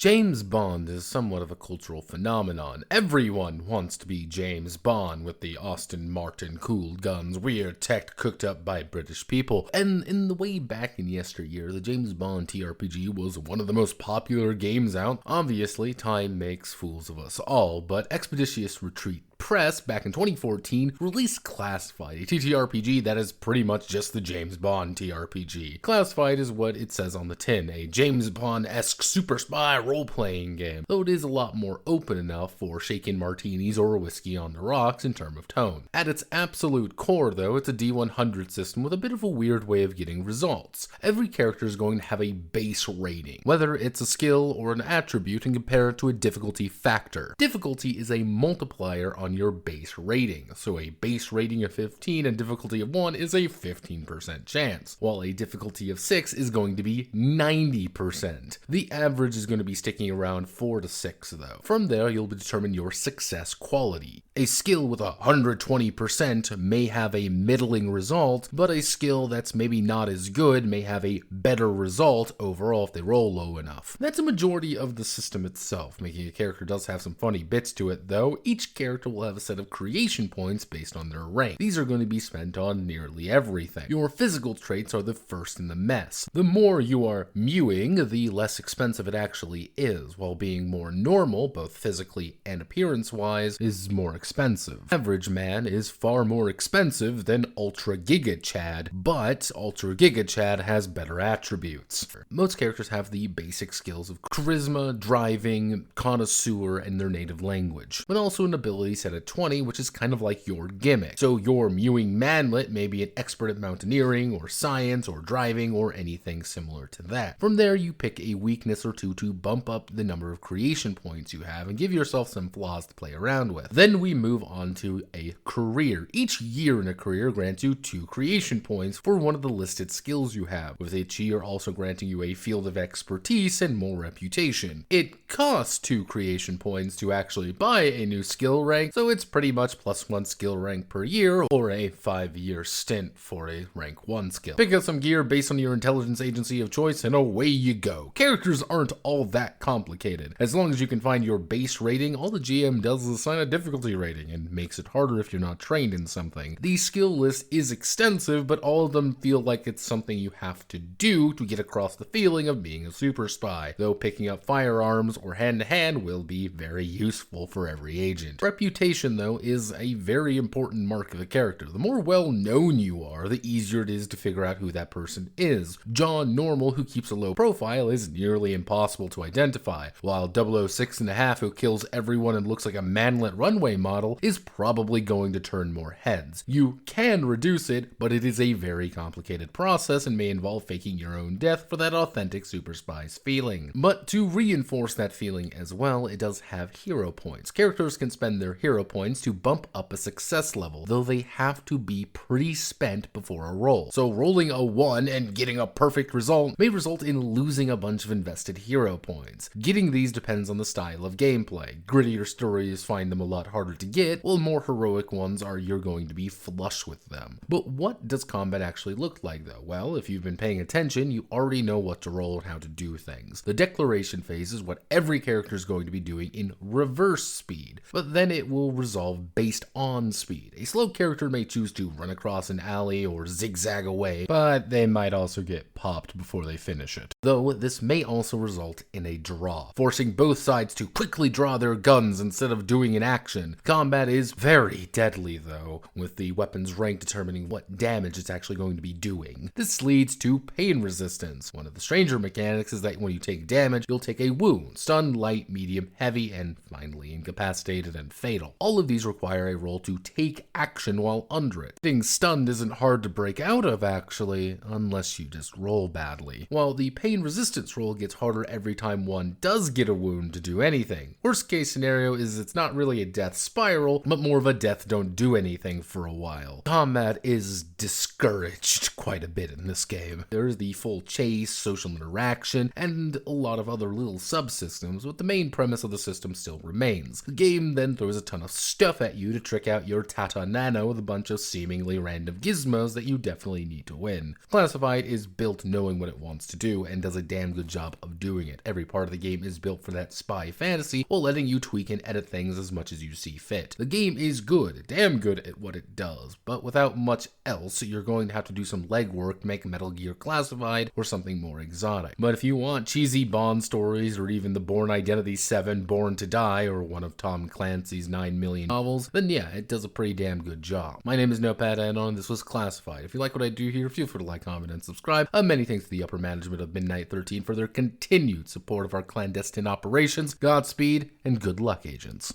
James Bond is somewhat of a cultural phenomenon. Everyone wants to be James Bond with the Aston Martin cool guns, weird tech cooked up by British people. And in the way back in yesteryear, the James Bond TRPG was one of the most popular games out. Obviously, time makes fools of us all, but Expeditious Retreat Press back in 2014 released Classified, a TTRPG that is pretty much just the James Bond TRPG. Classified is what it says on the tin, a James Bond-esque super spy role-playing game, though it is a lot more open enough for shaken martinis or whiskey on the rocks in terms of tone. At its absolute core though, it's a D100 system with a bit of a weird way of getting results. Every character is going to have a base rating, whether it's a skill or an attribute, and compare it to a difficulty factor. Difficulty is a multiplier on your base rating, so a base rating of 15 and difficulty of 1 is a 15% chance, while a difficulty of 6 is going to be 90%. The average is going to be sticking around 4 to 6 though. From there, you'll determine your success quality. A skill with 120% may have a middling result, but a skill that's maybe not as good may have a better result overall if they roll low enough. That's a majority of the system itself. Making a character does have some funny bits to it though. Each character will have a set of creation points based on their rank. These are going to be spent on nearly everything. Your physical traits are the first in the mess. The more you are mewing, the less expensive it actually is, while being more normal, both physically and appearance-wise, is more expensive. Average Man is far more expensive than Ultra Giga Chad, but Ultra Giga Chad has better attributes. Most characters have the basic skills of charisma, driving, connoisseur, and their native language, but also an ability set at 20, which is kind of like your gimmick. So your mewing manlet may be an expert at mountaineering, or science, or driving, or anything similar to that. From there, you pick a weakness or two to bump up the number of creation points you have and give yourself some flaws to play around with. Then we move on to a career. Each year in a career grants you 2 creation points for one of the listed skills you have, with each year also granting you a field of expertise and more reputation. It costs 2 creation points to actually buy a new skill rank, so it's pretty much +1 skill rank per year, or a 5-year stint for a rank 1 skill. Pick up some gear based on your intelligence agency of choice and away you go. Characters aren't all that complicated. As long as you can find your base rating, all the GM does is assign a difficulty rating and makes it harder if you're not trained in something. The skill list is extensive, but all of them feel like it's something you have to do to get across the feeling of being a super spy, though picking up firearms or hand-to-hand will be very useful for every agent. Reputation, though, is a very important mark of a character. The more well-known you are, the easier it is to figure out who that person is. John Normal, who keeps a low profile, is nearly impossible to identify, while 006 and a half, who kills everyone and looks like a manlet runway model, is probably going to turn more heads. You can reduce it, but it is a very complicated process and may involve faking your own death for that authentic super spy's feeling. But to reinforce that feeling as well, it does have hero points. Characters can spend their hero points to bump up a success level, though they have to be pre-spent before a roll. So rolling a 1 and getting a perfect result may result in losing a bunch of invested hero points. Getting these depends on the style of gameplay. Grittier stories find them a lot harder to get, while more heroic ones are you're going to be flush with them. But what does combat actually look like though? Well, if you've been paying attention, you already know what to roll and how to do things. The declaration phase is what every character is going to be doing in reverse speed, but then it will resolve based on speed. A slow character may choose to run across an alley or zigzag away, but they might also get popped before they finish it. Though this may also result in a draw, forcing both sides to quickly draw their guns instead of doing an action. Combat is very deadly though, with the weapon's rank determining what damage it's actually going to be doing. This leads to pain resistance. One of the stranger mechanics is that when you take damage, you'll take a wound, stun, light, medium, heavy, and finally incapacitated and fatal. All of these require a roll to take action while under it. Being stunned isn't hard to break out of actually, unless you just roll badly. While the pain resistance roll gets harder every time one does get a wound to do anything. Worst case scenario is it's not really a death spiral, but more of a death don't do anything for a while. Combat is discouraged quite a bit in this game. There's the full chase, social interaction, and a lot of other little subsystems, but the main premise of the system still remains. The game then throws a ton of enough stuff at you to trick out your Tata Nano with a bunch of seemingly random gizmos that you definitely need to win. Classified is built knowing what it wants to do and does a damn good job of doing it. Every part of the game is built for that spy fantasy while letting you tweak and edit things as much as you see fit. The game is good, damn good at what it does, but without much else, you're going to have to do some legwork to make Metal Gear Classified or something more exotic. But if you want cheesy Bond stories or even the Bourne Identity 7 Born to Die or one of Tom Clancy's 9 million novels, then yeah, it does a pretty damn good job. My name is Notepad and this was Classified. If you like what I do here, feel free to like, comment, and subscribe. Many thanks to the upper management of Midnight 13 for their continued support of our clandestine operations. Godspeed and good luck, agents.